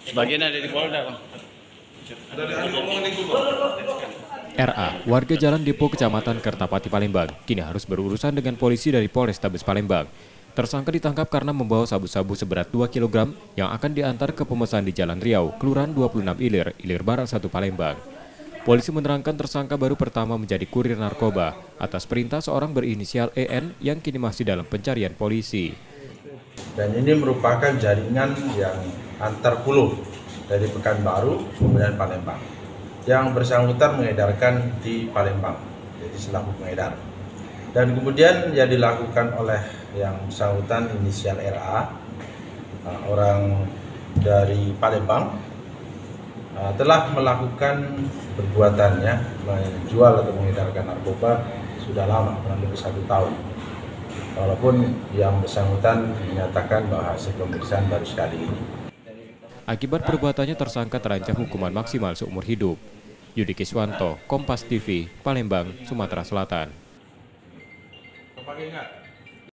Sebagian ada di Polda, Bang. RA, warga Jalan Depo Kecamatan Kertapati Palembang, kini harus berurusan dengan polisi dari Polrestabes Palembang. Tersangka ditangkap karena membawa sabu-sabu seberat 2 kg yang akan diantar ke pemesan di Jalan Riau, Kelurahan 26 Ilir, Ilir Barat 1 Palembang. Polisi menerangkan tersangka baru pertama menjadi kurir narkoba atas perintah seorang berinisial EN yang kini masih dalam pencarian polisi. Dan ini merupakan jaringan yang antar pulau dari Pekanbaru kemudian Palembang. Yang bersangkutan mengedarkan di Palembang, jadi selaku pengedar. Dan kemudian yang dilakukan oleh yang bersangkutan inisial RA, orang dari Palembang, telah melakukan perbuatannya menjual atau mengedarkan narkoba sudah lama, kurang lebih 1 tahun. Walaupun yang bersangkutan menyatakan bahwa hasil pemeriksaan baru sekali ini. Akibat perbuatannya tersangka terancam hukuman maksimal seumur hidup. Yudi Kiswanto, Kompas TV, Palembang, Sumatera Selatan.